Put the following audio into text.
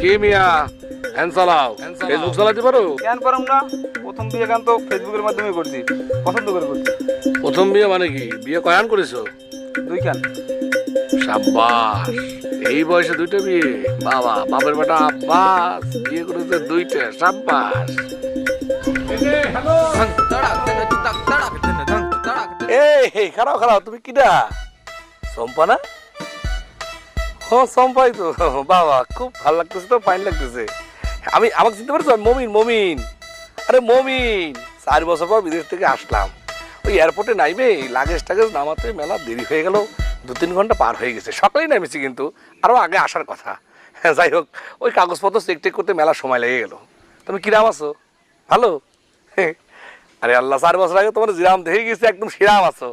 কি মিয়া হ্যান্ড চালাও, ফেসবুক চালাতে পারো? কেন পারুম না? প্রথম বিয়ে গান তো ফেসবুকের মাধ্যমে করছি, পছন্দ করে করছি। প্রথম বিয়ে মানে কি? বিয়ে কয়ান করেছো? 2 কান। সাব্বাস, এই বয়সে 2টা বিয়ে? বাবা, বাপের বেটা আব্বাস বিয়ে করেছে 2টা, সাব্বাস। এই খারাপ খারাপ, তুমি কিডা? সম্পা না? ও সম্পাই তো। বাবা, খুব ভালো লাগতেছে তো, ফাইন লাগতেছে। আমাকে চিনতে পারছো? মমিন, মমিন। আরে মমিন, 4 বছর পর বিদেশ থেকে আসলাম। ওই এয়ারপোর্টে নাইবে লাগেজ টাগেজ নামাতে মেলা দেরি হয়ে গেল, 2-3 ঘন্টা পার হয়ে গেছে। সকালেই নামেছি, কিন্তু আরো আগে আসার কথা। হ্যাঁ, যাই হোক, ওই কাগজপত্র চেক টেক করতে মেলা সময় লেগে গেল। তুমি কিরাম আছো? ভালো? আরে আল্লাহ, 4 বছর আগে তোমার জিরাম দেখে গেছি, একদম শিরাম আছো।